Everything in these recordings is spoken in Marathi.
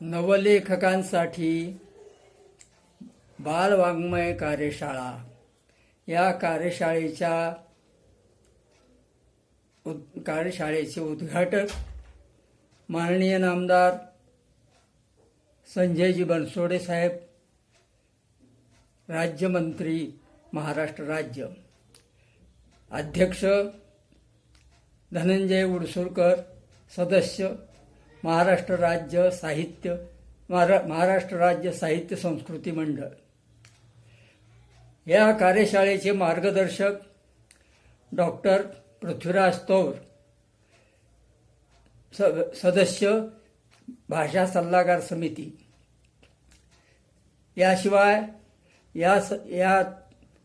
नवलेखकांसाठी बालवाङ्मय कार्यशाळा या कार्यशाळेचे उद्घाटक माननीय नामदार संजयजी बनसोडे साहेब, राज्यमंत्री महाराष्ट्र राज्य, अध्यक्ष धनंजय उडसुरकर, सदस्य महाराष्ट्र राज्य साहित्य संस्कृती मंडळ। या कार्यशाळेचे मार्गदर्शक डॉक्टर पृथ्वीराज तौर, सदस्य भाषा सल्लागार समिती। याशिवाय या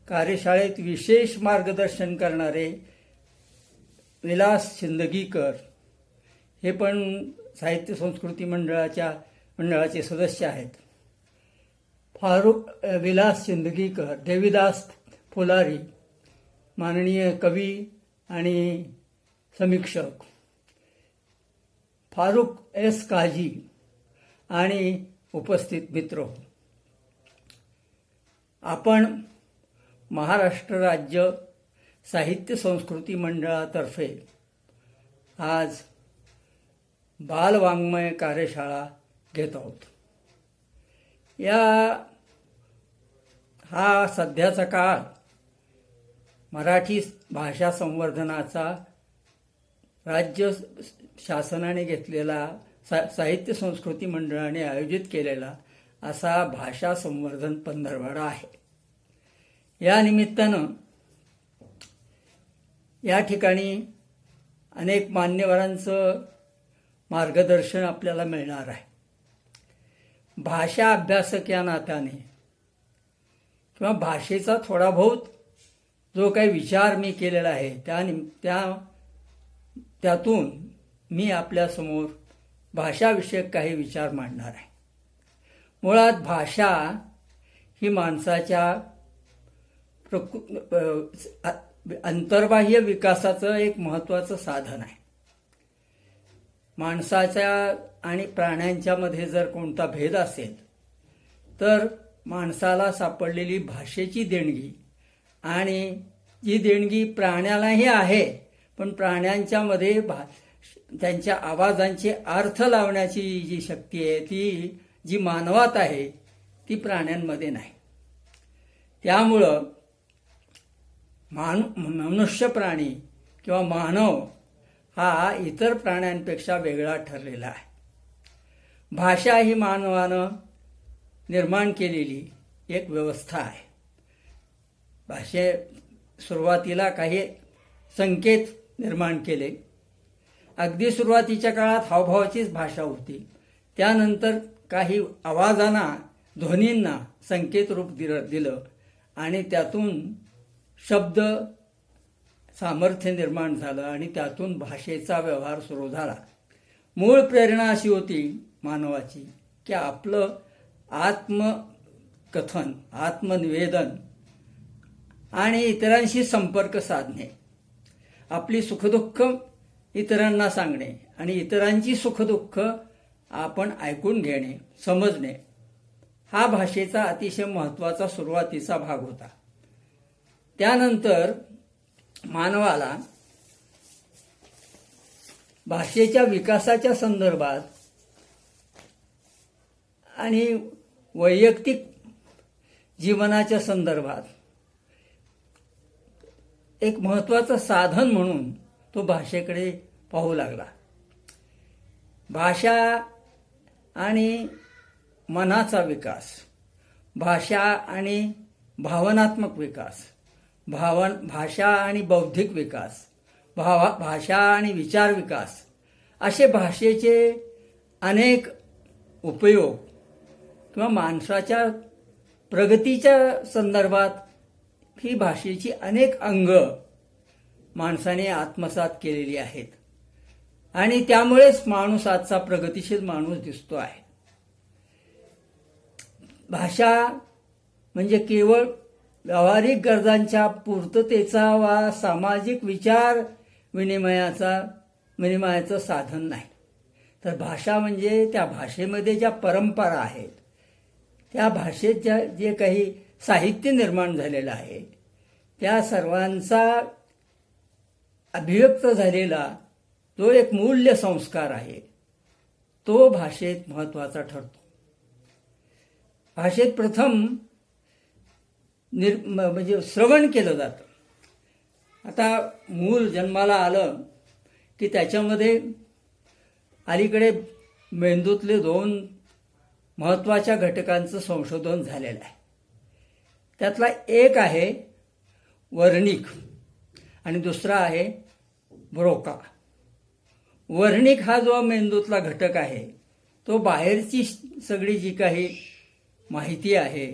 कार्यशाळेत विशेष मार्गदर्शन करणारे विलास शिंदगीकर हे पण साहित्य संस्कृती मंडळाचे सदस्य आहेत। विलास शिंदगीकर, देवीदास फुलारी, माननीय कवी आणि समीक्षक, फारुख एस काजी आणि उपस्थित मित्र, आपण महाराष्ट्र राज्य साहित्य संस्कृती मंडळातर्फे आज बालवाङ्मय कार्यशाळा घेत आहोत। हा सध्याचा काळ मराठी भाषा संवर्धनाचा राज्य शासनाने घेतलेला साहित्य संस्कृती मंडळाने आयोजित केलेला असा भाषा संवर्धन पंधरवडा आहे। या निमित्तानं या ठिकाणी अनेक मान्यवरांचं मार्गदर्शन आपल्याला मिळणार आहे। भाषा अभ्यासक या नात्याने किंवा भाषेचा थोडा बहुत जो काही विचार मी केलेला आहे त्यातून मी आपल्यासमोर भाषाविषयक काही विचार मांडणार आहे। मुळात भाषा ही माणसाच्या अंतर्बाह्य विकासाचं एक महत्त्वाचं साधन आहे। माणसाच्या आणि प्राण्यांच्या मध्ये जर कोणता भेद असेल तर माणसाला सापडलेली भाषेची देणगी, आणि जी देणगी प्राण्यालाही आहे, पण प्राण्यांच्या मध्ये त्यांच्या आवाजांचे अर्थ लावण्याची जी शक्ती आहे ती जी मानवात आहे ती प्राण्यांमध्ये नाही। त्यामुळं मनुष्य प्राणी किंवा मानव हा इतर प्राण्यांपेक्षा वेगळा ठरलेला आहे। भाषा ही मानवानं निर्माण केलेली एक व्यवस्था आहे। सुरुवातीला काही संकेत निर्माण केले। अगदी सुरुवातीच्या काळात हावभावाचीच भाषा होती। त्यानंतर काही आवाजांना, ध्वनींना संकेत रूप दिलं आणि त्यातून शब्द सामर्थ्य निर्माण झालं आणि त्यातून भाषेचा व्यवहार सुरू झाला। मूळ प्रेरणा अशी होती मानवाची की आपलं आत्मकथन, आत्मनिवेदन आणि इतरांशी संपर्क साधणे, आपली सुखदुःख इतरांना सांगणे आणि इतरांची सुखदुःख आपण ऐकून घेणे, समजणे, हा भाषेचा अतिशय महत्त्वाचा सुरुवातीचा भाग होता। त्यानंतर मानवाला भाषेच्या विकासाच्या संदर्भात आणि वैयक्तिक जीवनाच्या संदर्भात एक महत्त्वाचं साधन म्हणून तो भाषेकडे पाहू लागला। भाषा आणि मनाचा विकास, भाषा आणि भावनात्मक विकास, भाषा आणि बौद्धिक विकास, भाषा आणि विचार विकास, असे भाषेचे अनेक उपयोग किंवा माणसाच्या प्रगतीच्या संदर्भात ही भाषेची अनेक अंग माणसाने आत्मसात केलेली आहेत आणि त्यामुळेच माणूस आजचा प्रगतिशील माणूस दिसतो आहे। भाषा म्हणजे केवळ व्यावहारिक गरजांच्या पूर्ततेचा वा सामाजिक विचार विनिमयाचं साधन नाही, तर भाषा म्हणजे त्या भाषेमध्ये ज्या परंपरा आहेत, त्या भाषेत जे काही साहित्य निर्माण झालेलं आहे, त्या सर्वांचा अभिव्यक्त झालेला जो एक मूल्य संस्कार आहे, तो भाषेत महत्त्वाचा ठरतो. भाषेत प्रथम म्हणजे श्रवण केलं जातं. आता मूल जन्माला आलं की त्याच्यामध्ये अलीकडे मेंदूतले 2 महत्त्वाच्या घटकांचं संशोधन झालेलं आहे. त्यातला एक आहे वर्णिक आणि दुसरा आहे ब्रोका. वर्णिक हा जो मेंदूतला घटक आहे, तो बाहेरची सगळी जी काही माहिती आहे,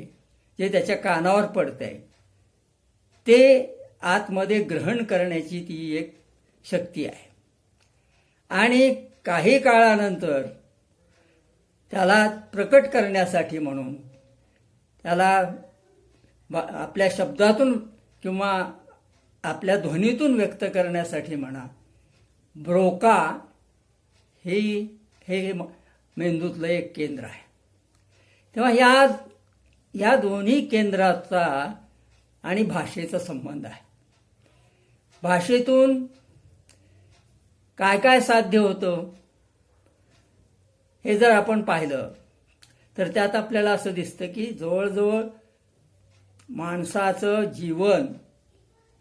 जे त्याच्या कानावर पडतंय, ते आतमध्ये ग्रहण करण्याची ती एक शक्ती आहे. आणि काही काळानंतर त्याला प्रकट करण्यासाठी म्हणून त्याला आपल्या शब्दातून किंवा आपल्या ध्वनीतून व्यक्त करण्यासाठी म्हणा, ब्रोका हे मेंदूतलं एक केंद्र आहे. तेव्हा या दोन्ही केंद्राचा आणि भाषेचा संबंध आहे. भाषेतून काय काय साध्य होतं हे जर आपण पाहिलं तर त्यात आपल्याला असं दिसतं की जवळजवळ माणसाचं जीवन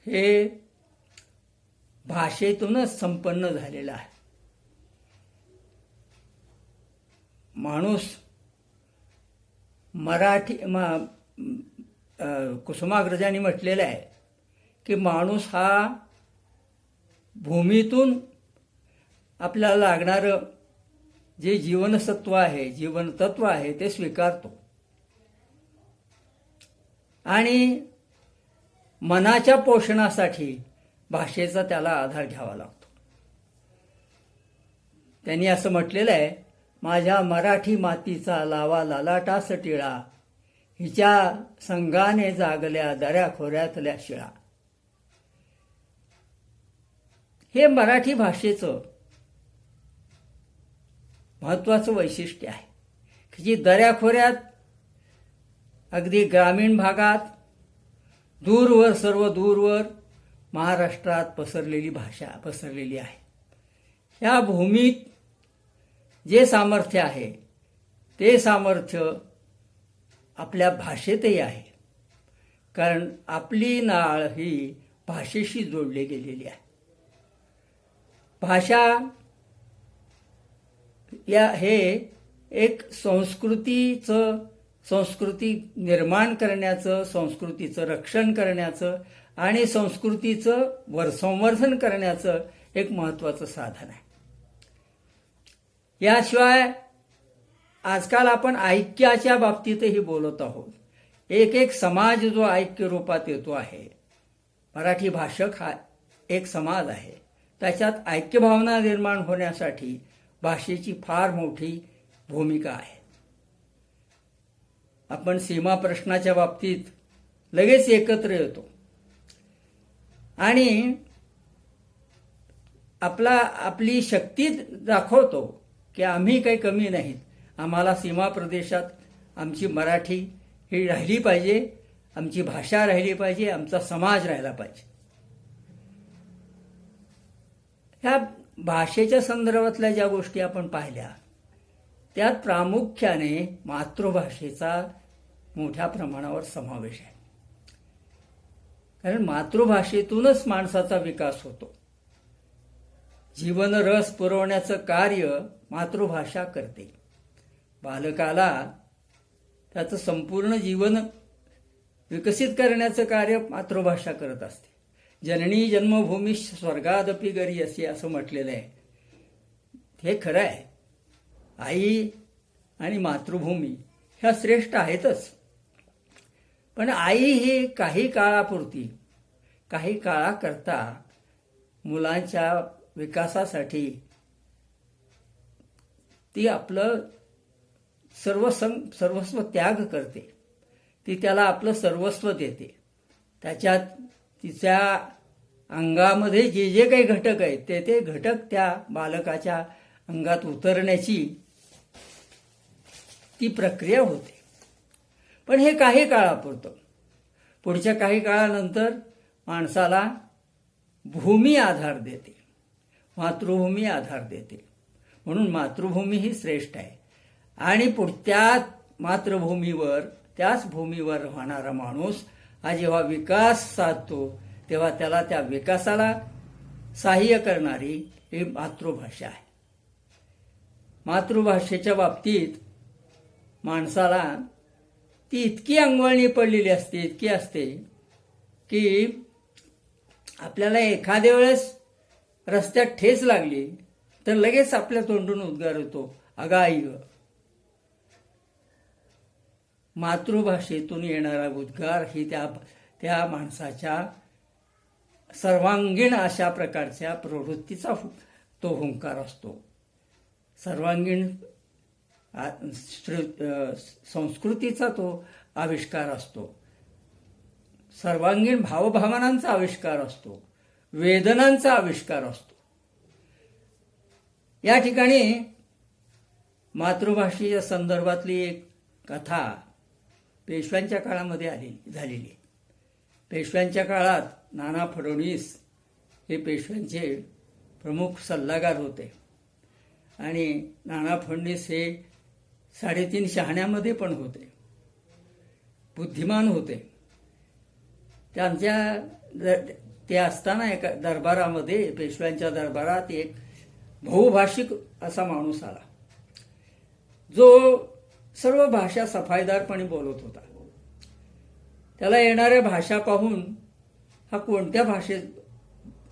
हे भाषेतूनच संपन्न झालेलं आहे. माणूस मराठी कुसुमाग्रजांनी म्हटलेलं आहे की माणूस हा भूमीतून आपल्याला लागणारं जे जीवनसत्व आहे, जीवनतत्व आहे, ते स्वीकारतो आणि मनाच्या पोषणासाठी भाषेचा त्याला आधार घ्यावा लागतो. त्यांनी असं म्हटलेलं आहे, माझ्या मराठी मातीचा लावा ललाटास टिळा, हिच्या संगाने जागल्या दऱ्या खोऱ्यातल्या शिळा. हे मराठी भाषेचं महत्त्वाचं वैशिष्ट्य आहे की जी दऱ्याखोऱ्यात, अगदी ग्रामीण भागात, दूरवर, सर्व दूरवर महाराष्ट्रात पसरलेली भाषा पसरलेली आहे. ह्या भूमीत जे सामर्थ्य आहे ते सामर्थ्य आपल्या भाषेतही आहे, कारण आपली नाळ ही भाषेशी जोडली गेलेली आहे. भाषा हे एक संस्कृती निर्माण करण्याचं, संस्कृतीचं रक्षण करण्याचं आणि संस्कृतीचं संवर्धन करण्याचं एक महत्त्वाचं साधन आहे. याशिवाय आजकाल आपण ऐक्याच्या बाबतीतही बोलत आहोत. एक समाज जो ऐक्य रूपात येतो आहे, मराठी भाषक हा एक समाज आहे, त्याच्यात ऐक्यभावना निर्माण होण्यासाठी भाषेची फार मोठी भूमिका आहे. आपण सीमा प्रश्नाच्या बाबतीत लगेच एकत्र येतो आणि आपली शक्ती दाखवतो की आम्ही काही कमी नाहीत, आम्हाला सीमा प्रदेशात आमची मराठी ही राहिली पाहिजे, आमची भाषा राहिली पाहिजे, आमचा समाज राहिला पाहिजे. ह्या भाषेच्या संदर्भातल्या ज्या गोष्टी आपण पाहिल्या त्यात प्रामुख्याने मातृभाषेचा मोठ्या प्रमाणावर समावेश आहे. कारण मातृभाषेतूनच माणसाचा विकास होतो. जीवनरस पुरवण्याचं कार्य मातृभाषा करते. बालकाला त्याचं संपूर्ण जीवन विकसित करण्याचं कार्य मातृभाषा करत असते. जननी जन्मभूमी स्वर्गादपि गरी असे असं म्हटलेलं आहे. हे खरं आहे. आई आणि मातृभूमी ह्या श्रेष्ठ आहेतच, पण आई ही काही काळापुरती, काही काळाकरता मुलांच्या विकासासाठी ती आपलं सर्वस्व त्याग करते. ती त्याला आपलं सर्वस्व देते. त्याच्यात तिच्या अंगामध्ये जे जे काही घटक आहेत ते घटक त्या बालकाच्या अंगात उतरण्याची ती प्रक्रिया होते. पण हे काही काळापुरतं. पुढच्या काही काळानंतर माणसाला भूमी आधार देते, मातृभूमी आधार देते. म्हणून मातृभूमी ही श्रेष्ठ आहे. आणि पुढच्या मातृभूमीवर, त्याच भूमीवर राहणारा माणूस हा जेव्हा विकास साधतो तेव्हा त्याला त्या विकासाला सहाय्य करणारी ही मातृभाषा आहे. मातृभाषेच्या बाबतीत माणसाला ती इतकी अंगवळणी पडलेली असते, इतकी असते की आपल्याला एखाद्या वेळेस रस्त्यात ठेच लागली तर लगेच आपल्या तोंडून उद्गार होतो, अगं आई ग. मातृभाषेतून येणारा उद्गार ही त्या माणसाच्या सर्वांगीण अशा प्रकारच्या प्रवृत्तीचा तो हुंकार असतो. सर्वांगीण संस्कृतीचा तो आविष्कार असतो. सर्वांगीण भावभावनांचा आविष्कार असतो. वेदनांचा आविष्कार असतो. या ठिकाणी मातृभाषेच्या संदर्भातली एक कथा पेशव्यांच्या काळामध्ये झालेली आहे. पेशव्यांच्या काळात नाना फडणवीस हे पेशव्यांचे प्रमुख सल्लागार होते. आणि नाना फडणवीस हे 3.5 शहाण्यामध्ये पण होते, बुद्धिमान होते. ते असताना एका दरबारामध्ये, पेशव्यांच्या दरबारात एक बहुभाषिक असा माणूस आला, जो सर्व भाषा सफाईदारपणे बोलत होता. त्याला येणाऱ्या भाषा पाहून हा कोणत्या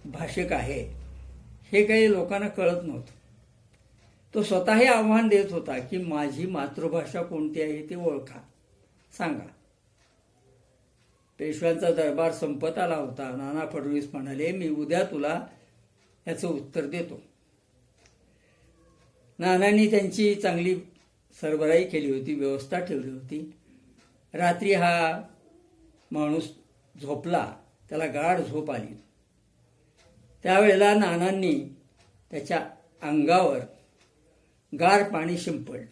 भाषिक आहे हे काही लोकांना कळत नव्हतं. तो स्वतःही आव्हान देत होता की माझी मातृभाषा कोणती आहे ते ओळखा, सांगा. पेशव्यांचा दरबार संपत आला होता. नाना फडणवीस म्हणाले, मी उद्या तुला याचं उत्तर देतो. नानांनी त्यांची चांगली सरबराई केली होती, व्यवस्था ठेवली होती. रात्री हा माणूस झोपला, त्याला गाढ झोप आली. त्यावेळेला नानांनी त्याच्या अंगावर गार पाणी शिंपडलं,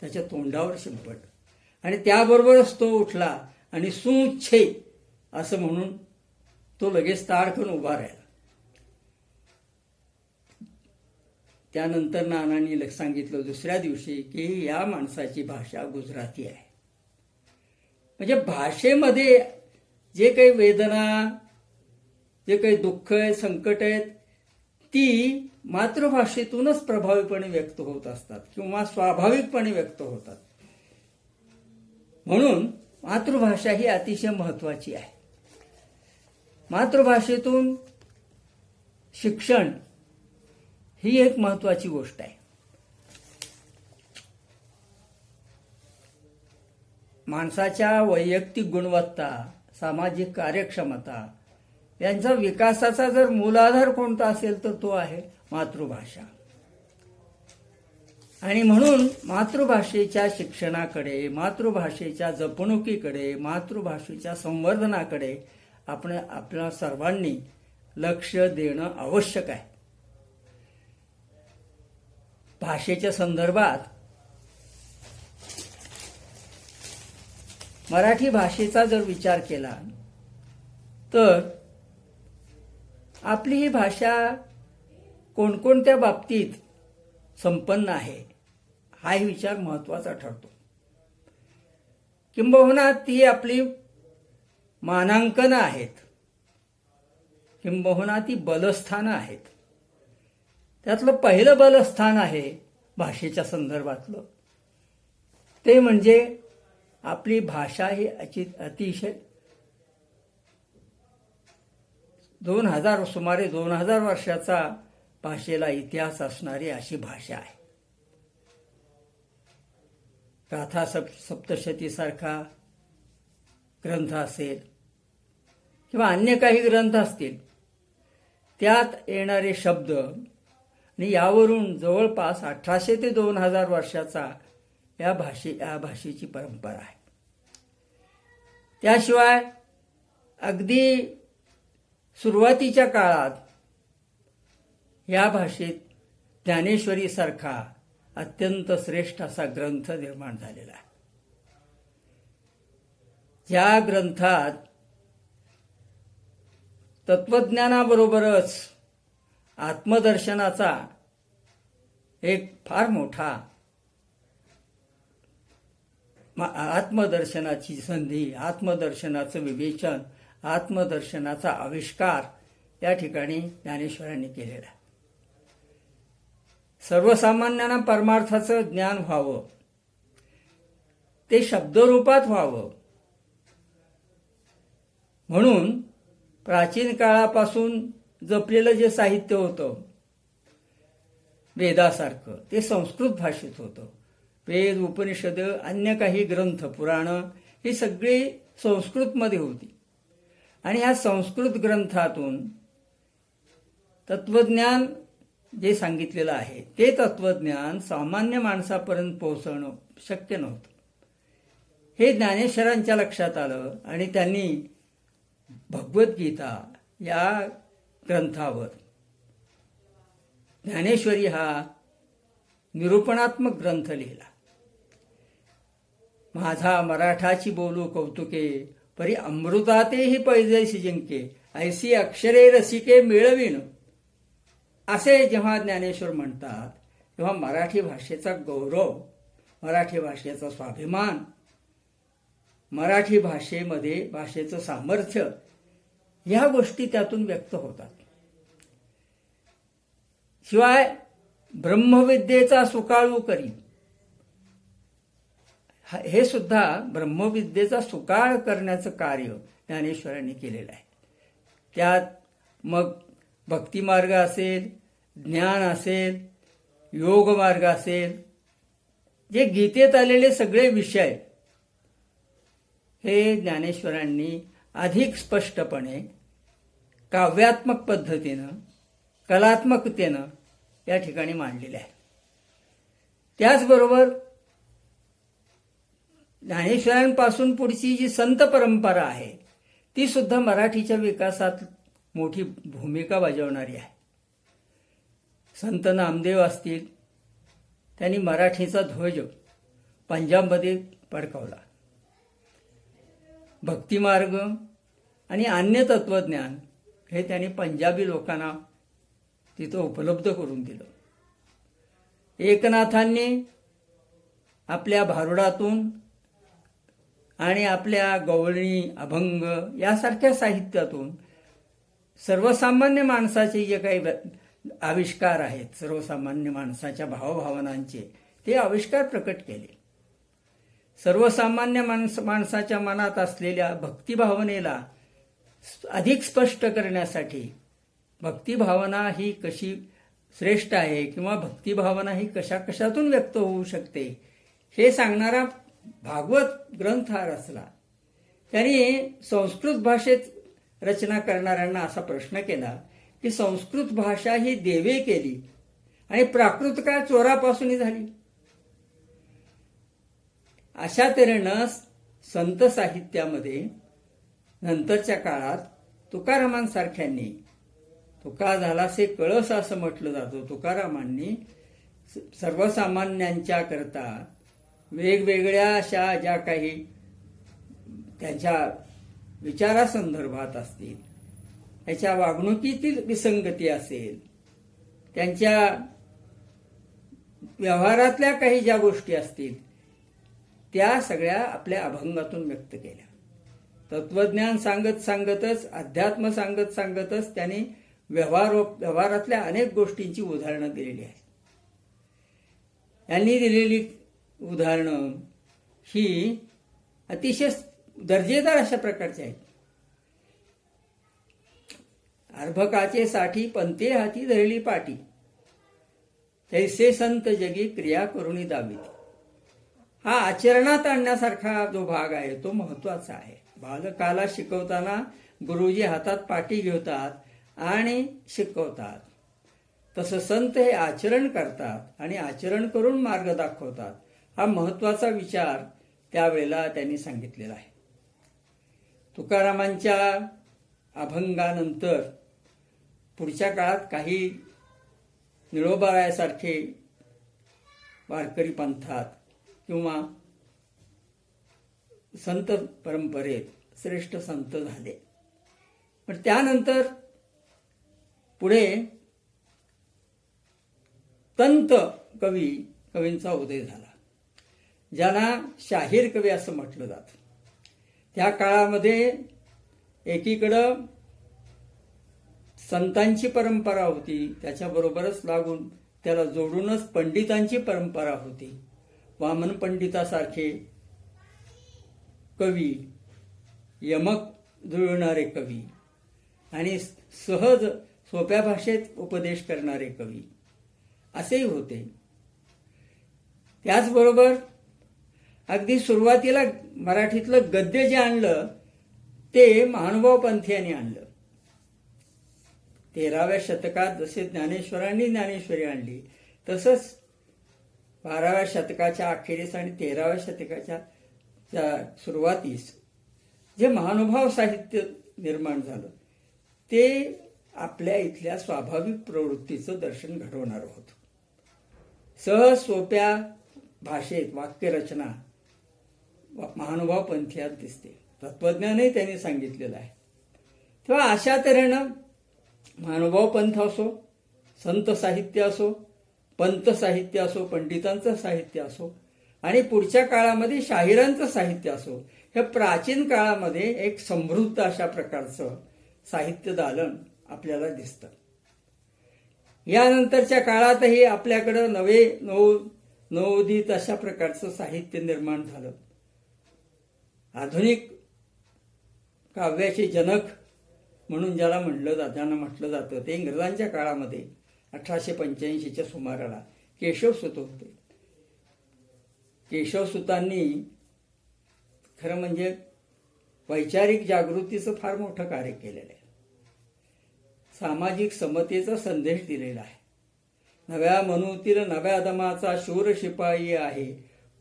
त्याच्या तोंडावर शिंपडलं. आणि त्याबरोबरच तो उठला आणि सुच्छे असं म्हणून तो लगेच ताडकन उभा राहिला. त्यानंतर नानांनी सांगितलं दुसऱ्या दिवशी की या माणसाची भाषा गुजराती आहे. म्हणजे भाषेमध्ये जे काही वेदना, जे काही दुःख आहे, संकट आहेत, ती मातृभाषेतूनच प्रभावीपणे व्यक्त होत असतात किंवा स्वाभाविकपणे व्यक्त होतात. म्हणून मातृभाषा ही अतिशय महत्वाची आहे. मातृभाषेतून शिक्षण ही एक महत्वाची गोष्ट आहे. माणसाच्या वैयक्तिक गुणवत्ता, सामाजिक कार्यक्षमता यांचा विकासाचा जर मूलाधार कोणता असेल तर तो आहे मातृभाषा. आणि म्हणून मातृभाषेच्या शिक्षणाकडे, मातृभाषेच्या जपणुकीकडे, मातृभाषेच्या संवर्धनाकडे आपल्या सर्वांनी लक्ष देणं आवश्यक आहे. भाषेच्या संदर्भात मराठी भाषेचा जर विचार केला तर आपली ही भाषा कोणकोणत्या बाबतीत संपन्न आहे हाही विचार महत्वाचा ठरतो. किंबहुना ती आपली मानांकनं आहेत, किंबहुना ती बलस्थानं आहेत. त्यातलं पहिलं बलस्थान आहे भाषेच्या संदर्भातलं, ते म्हणजे आपली भाषा ही अतिशय सुमारे 2000 वर्षाचा भाषेला इतिहास असणारी अशी भाषा आहे. गाथा सप्तशतीसारखा ग्रंथ असेल किंवा अन्य काही ग्रंथ असतील, त्यात येणारे शब्द आणि यावरून जवळपास 1800 ते 2000 वर्षाचा या भाषेची परंपरा आहे. त्याशिवाय अगदी सुरुवातीच्या काळात या भाषेत ज्ञानेश्वरीसारखा अत्यंत श्रेष्ठ असा ग्रंथ निर्माण झालेला आहे. ज्या ग्रंथात तत्वज्ञानाबरोबरच आत्मदर्शनाचा एक फार मोठा आत्मदर्शनाची संधी, आत्मदर्शनाचं विवेचन, आत्मदर्शनाचा आविष्कार या ठिकाणी ज्ञानेश्वरांनी केलेला आहे. सर्वसामान्यांना परमार्थाचं ज्ञान व्हावं, ते शब्दरूपात व्हावं म्हणून प्राचीन काळापासून जपलेलं जे साहित्य होतं वेदासारखं, ते संस्कृत भाषेत होतं. वेद, उपनिषद, अन्य काही ग्रंथ, पुराणं ही सगळी संस्कृतमध्ये होती. आणि ह्या संस्कृत ग्रंथातून तत्वज्ञान जे सांगितलेलं आहे ते तत्वज्ञान सामान्य माणसापर्यंत पोहोचवणं शक्य नव्हतं. हे ज्ञानेश्वरांच्या लक्षात आलं आणि त्यांनी भगवद्गीता या ग्रंथावर ज्ञानेश्वरी हा निरूपणात्मक ग्रंथ लिहिला. माझा मराठाची बोलू कौतुके, परी अमृतातेही पैजैसी जिंके, ऐसी अक्षरे रसिके मिळविन. असे जेव्हा ज्ञानेश्वर म्हणतात तेव्हा मराठी भाषेचा गौरव, मराठी भाषेचा स्वाभिमान, मराठी भाषेमध्ये भाषेचं सामर्थ्य ह्या गोष्टी त्यातून व्यक्त होतात. शिवाय ब्रह्मविद्येचा सुकाळू करी, हे सुद्धा ब्रह्मविद्येचा सुकाळ करण्याचं कार्य ज्ञानेश्वरांनी केलेलं आहे. त्यात मग भक्तिमार्ग असेल, ज्ञान असेल, योग मार्ग असेल, जे गीतेत आलेले सगळे विषय हे ज्ञानेश्वरांनी अधिक स्पष्टपणे काव्यात्मक पद्धतीनं, कलात्मकतेनं या ठिकाणी मांडलेले आहे. त्याचबरोबर ज्ञानेश्वरांपासून पुढची जी संत परंपरा आहे ती सुद्धा मराठीच्या विकासात मोठी भूमिका बजावणारी आहे. संत नामदेव असतील, त्यांनी मराठीचा ध्वज पंजाबमध्ये फडकवला. भक्तिमार्ग आणि अन्य तत्वज्ञान हे त्यांनी पंजाबी लोकांना तिथं उपलब्ध करून दिलं. एकनाथांनी आपल्या भारुडातून आणि आपल्या गवळणी, अभंग यासारख्या साहित्यातून सर्वसामान्य माणसाचे जे काही आविष्कार आहेत, सर्वसामान्य माणसाच्या भावभावनांचे ते आविष्कार प्रकट केले. सर्वसामान्य माणसाच्या मनात असलेल्या भक्तिभावनेला अधिक स्पष्ट करण्यासाठी भक्तिभावना ही कशी श्रेष्ठ आहे किंवा भक्तिभावना ही कशा कशातून व्यक्त होऊ शकते हे सांगणारा भागवत ग्रंथ हा रचला. त्यांनी संस्कृत भाषेत रचना करणाऱ्यांना असा प्रश्न केला की संस्कृत भाषा ही देवे केली आणि प्राकृत काय चोरापासून झाली. अशा तऱ्हेनं संत साहित्यामध्ये नंतरच्या काळात तुकारामांसारख्यांनी, तुका झालासे कळस असं म्हटलं जातं, तुकारामांनी सर्वसामान्यांच्या करता वेगवेगळ्या अशा ज्या काही त्यांच्या विचारासंदर्भात असतील, त्याच्या वागणुकीतील विसंगती असेल, त्यांच्या व्यवहारातल्या काही ज्या गोष्टी असतील त्या सगळ्या आपल्या अभंगातून व्यक्त केल्या. तत्वज्ञान सांगत सांगतच, अध्यात्म सांगत सांगतच त्यांनी व्यवहारातल्या अनेक गोष्टींची उदाहरणं दिलेली आहेत. यांनी दिलेली उदाहरणं ही अतिशय दर्जेदार अशा प्रकारची आहेत. अर्भकाचे साठी पंते हाती धरली पाटी, तैसे संत जगी क्रिया करुणी दावी. हा आचरणात आणण्यासारखा जो भाग आहे तो महत्वाचा आहे. बालकाला शिकवताना गुरुजी हातात पाटी घेतात आणि शिकवतात, तसं संत हे आचरण करतात आणि आचरण करून मार्ग दाखवतात. हा महत्वाचा विचार त्यावेळेला त्यांनी सांगितलेला आहे. तुकारामांच्या अभंगानंतर पुढच्या काळात काही निळोबारायासारखे वारकरी पंथात किंवा संत परंपरेत श्रेष्ठ संत झाले. पण त्यानंतर पुढे तंत कवींचा उदय झाला, ज्याला शाहीर कवी असं म्हटलं जातं. त्या काळामध्ये एकीकडं संतांची परंपरा होती, त्याच्याबरोबरच लागून त्याला जोडूनच पंडितांची परंपरा होती. वामन पंडितासारखे कवी, यमक जुळणारे कवी आणि सहज सोप्या भाषेत उपदेश करणारे कवी असेही होते. त्याचबरोबर अगदी सुरुवातीला मराठीतलं गद्य जे आणलं ते महानुभाव पंथीयांनी आणलं. 13व्या शतकात जसे ज्ञानेश्वरांनी ज्ञानेश्वरी आणली, तसंच 12व्या शतकाच्या अखेरीस आणि 13व्या शतकाच्या सुरुवातीस जे महानुभाव साहित्य निर्माण झालं ते आपल्या इथल्या स्वाभाविक प्रवृत्तीचं दर्शन घडवणारं होतं. सहज सोप्या भाषेत वाक्यरचना महानुभाव पंथीयात दिसते. तत्वज्ञानही त्यांनी सांगितलेलं आहे. तेव्हा अशा तऱ्हेनं महानुभाव पंथ असो, संत साहित्य असो, पंत साहित्य असो, पंडितांचं साहित्य असो आणि पुढच्या काळामध्ये शाहिरांचं साहित्य असो, हे प्राचीन काळामध्ये एक समृद्ध अशा प्रकारचं साहित्य दालन आपल्याला दिसतं. यानंतरच्या काळातही आपल्याकडं नवोदित अशा प्रकारचं साहित्य निर्माण झालं. आधुनिक काव्याचे जनक म्हणून ज्यांना म्हटलं जातं ते इंग्रजांच्या काळामध्ये 1885च्या सुमाराला केशवसुत होते. केशवसुतांनी खरं म्हणजे वैचारिक जागृतीचं फार मोठं कार्य केलेलं आहे. सामाजिक समतेचा संदेश दिलेला आहे. नव्या मनुतील नव्या दमाचा शूर शिपाई आहे,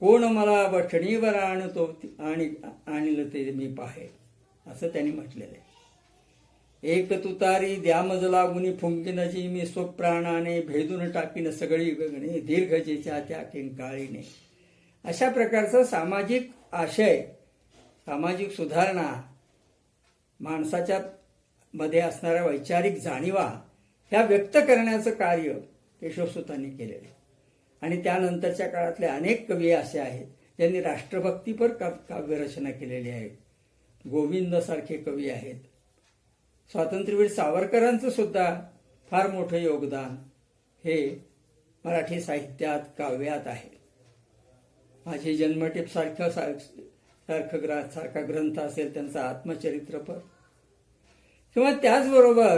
कोण मला बठणीवर आणतो आणलं ते मी पाहे, असं त्यांनी म्हटलेलं आहे. एक तुतारी द्यामज लागुनी फुंकिनची मी स्वप्राणाने भेदून टाकीन सगळी गगणे दीर्घजेच्या त्या किंकाळीने. अशा प्रकारचा सामाजिक आशय, सामाजिक सुधारणा, माणसाच्या मध्ये असणाऱ्या वैचारिक जाणीवा ह्या व्यक्त करण्याचं कार्य केशवसुतांनी केलेलं आहे. आणि त्यानंतरच्या काळातले अनेक कवी असे आहेत ज्यांनी राष्ट्रभक्तीपर काव्यरचना केलेली आहे. गोविंदसारखे कवी आहेत. स्वातंत्र्यवीर सावरकरांचं सुद्धा फार मोठं योगदान हे मराठी साहित्यात, काव्यात आहे. माझी जन्मटिप सारखा ग्रंथ असेल त्यांचा आत्मचरित्रपर, किंवा त्याचबरोबर